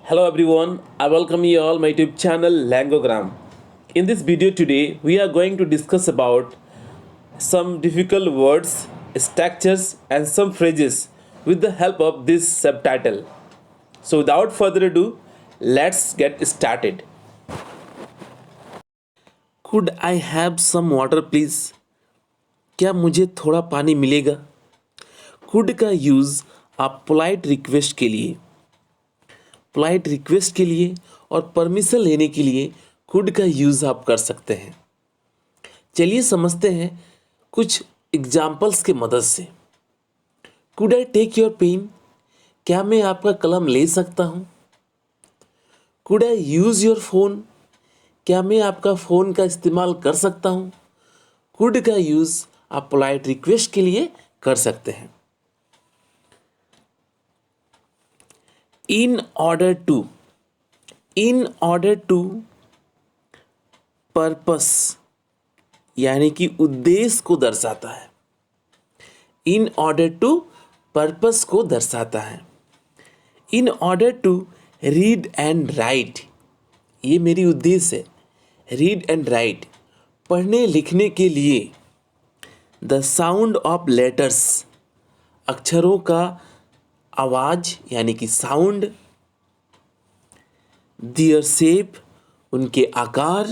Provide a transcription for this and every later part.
Hello everyone, I welcome you all my YouTube channel Langogram. In this video today, we are going to discuss about some difficult words, structures and some phrases with the help of this subtitle. So without further ado, let's get started. Could I have some water please? क्या मुझे थोड़ा पानी मिलेगा? Could का use आप polite request के लिए और परमिशन लेने के लिए कुड का यूज़ आप कर सकते हैं। चलिए समझते हैं कुछ एग्जाम्पल्स के मदद से। Could I take your pen? क्या मैं आपका कलम ले सकता हूँ? Could I use your phone? क्या मैं आपका फ़ोन का इस्तेमाल कर सकता हूँ? कुड का यूज़ आप पोलाइट रिक्वेस्ट के लिए कर सकते हैं। इन ऑर्डर टू पर्पस यानी कि उद्देश्य को दर्शाता है। इन ऑर्डर टू पर्पस को दर्शाता है। In order to read and write, ये मेरी उद्देश्य है। रीड एंड राइट, पढ़ने लिखने के लिए। द साउंड ऑफ लेटर्स, अक्षरों का आवाज़ यानी कि साउंड। दियर शेप, उनके आकार।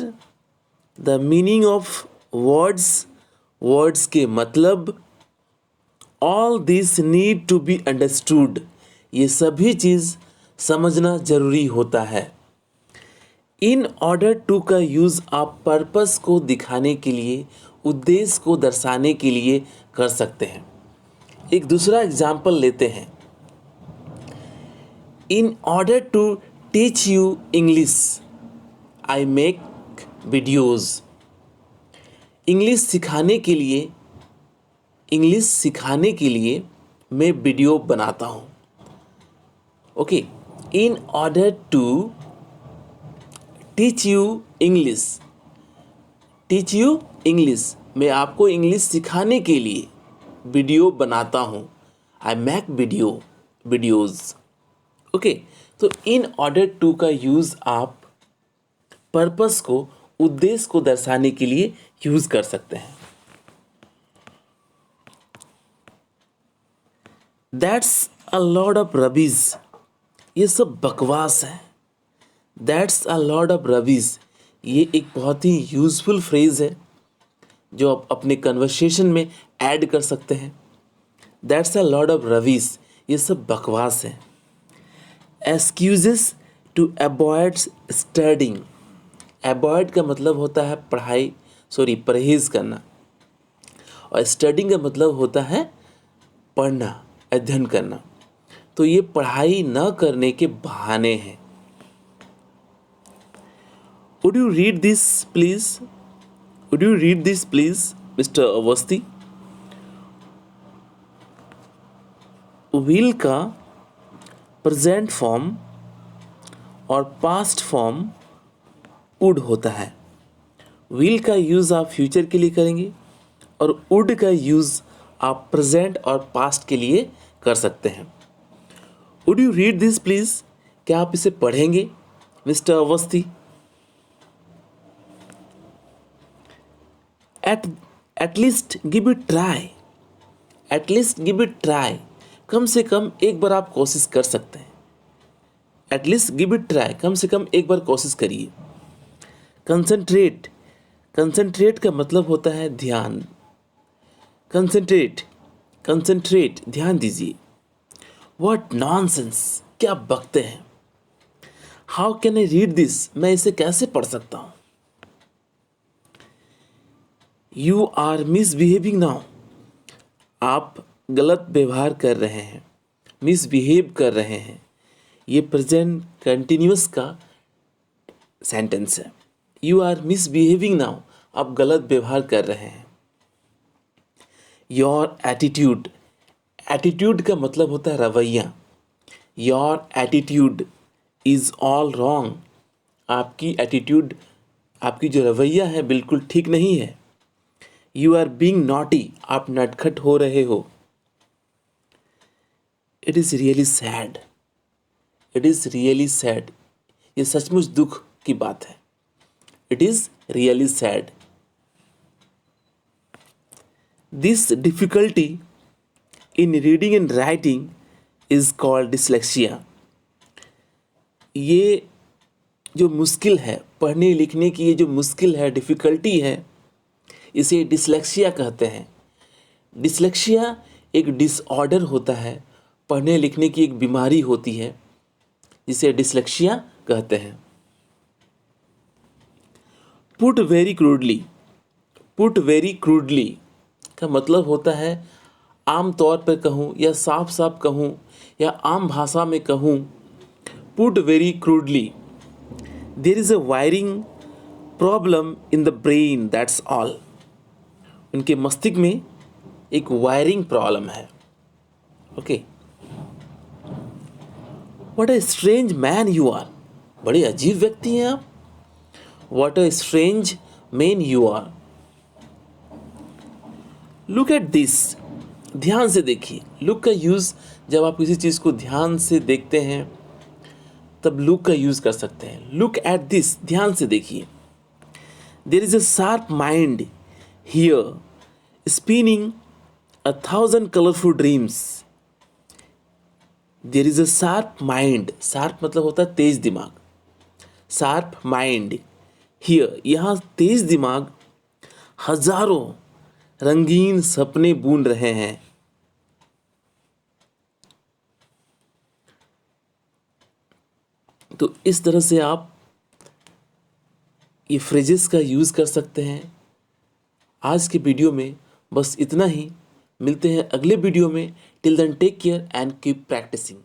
The meaning of words, words के मतलब। All this need to be understood, ये सभी चीज़ समझना जरूरी होता है। इन ऑर्डर टू का यूज़ आप पर्पस को दिखाने के लिए, उद्देश्य को दर्शाने के लिए कर सकते हैं। एक दूसरा एग्जाम्पल लेते हैं। In order to teach you English I make videos. English सिखाने के लिए मैं वीडियो बनाता हूँ। Okay, in order to teach you English, मैं आपको इंग्लिश सिखाने के लिए वीडियो बनाता हूँ। आई मेक वीडियोज़। ओके, तो इन ऑर्डर टू का यूज़ आप पर्पस को, उद्देश्य को दर्शाने के लिए यूज़ कर सकते हैं। That's a lot of rubbish, ये सब बकवास है। That's a lot of rubbish, ये एक बहुत ही यूज़फुल फ्रेज़ है जो आप अपने कन्वर्सेशन में ऐड कर सकते हैं। That's a lot of rubbish, ये सब बकवास है। Excuses to avoid studying, avoid का मतलब होता है परहेज़ करना, और स्टडिंग का मतलब होता है पढ़ना, अध्ययन करना। तो ये पढ़ाई न करने के बहाने हैं। Would you read this please mister Awasthi? Will का प्रेजेंट फॉर्म और पास्ट फॉर्म वुड होता है। विल का यूज़ आप फ्यूचर के लिए करेंगे और वुड का यूज़ आप प्रेजेंट और पास्ट के लिए कर सकते हैं। Would you read this please? क्या आप इसे पढ़ेंगे mister Awasthi? At least give it try, कम से कम एक बार आप कोशिश कर सकते हैं। एटलीस्ट गिव इट ट्राई, कम से कम एक बार कोशिश करिए। कंसंट्रेट का मतलब होता है ध्यान। कंसंट्रेट, ध्यान दीजिए। व्हाट नॉनसेंस, क्या बकते हैं। How can I read this, मैं इसे कैसे पढ़ सकता हूँ। यू आर मिसबिहेविंग नाउ, आप गलत व्यवहार कर रहे हैं, मिसबिहेव कर रहे हैं। ये प्रेजेंट कंटिन्यूअस का सेंटेंस है। यू आर मिसबिहेविंग नाउ, आप गलत व्यवहार कर रहे हैं। योर एटीट्यूड का मतलब होता है रवैया। Your attitude is all wrong, आपकी जो रवैया है बिल्कुल ठीक नहीं है। यू आर बीइंग नॉटी, आप नटखट हो रहे हो। It is really sad, it is really sad, ये सचमुच दुख की बात है। It is really sad. This difficulty in reading and writing is called dyslexia. ये जो मुश्किल है पढ़ने लिखने की, ये जो मुश्किल है, डिफ़िकल्टी है, इसे डिसलेक्सिया कहते हैं। डिसलेक्सिया एक डिसऑर्डर होता है, पढ़ने लिखने की एक बीमारी होती है, जिसे डिसलेक्सिया कहते हैं। Put very crudely, put very crudely का मतलब होता है आम तौर पर कहूँ या साफ साफ कहूँ या आम भाषा में कहूँ, put very crudely, there is a wiring problem in the brain, that's all. उनके मस्तिष्क में एक वायरिंग प्रॉब्लम है। Okay, what a strange man you are, बड़े अजीब व्यक्ति हैं आप। What a strange man you are. Look at this, ध्यान से देखिए। लुक का यूज़ जब आप किसी चीज़ को ध्यान से देखते हैं तब लुक का यूज़ कर सकते हैं। लुक एट दिस, ध्यान से देखिए। There is a sharp mind here spinning 1,000 colourful dreams. There is a sharp mind, sharp मतलब होता है तेज दिमाग। शार्प माइंड हियर, यहाँ तेज दिमाग हजारों रंगीन सपने बुन रहे हैं। तो इस तरह से आप ये फ्रेजेस का यूज़ कर सकते हैं। आज के वीडियो में बस इतना ही। मिलते हैं अगले वीडियो में। Till then take care and keep practising.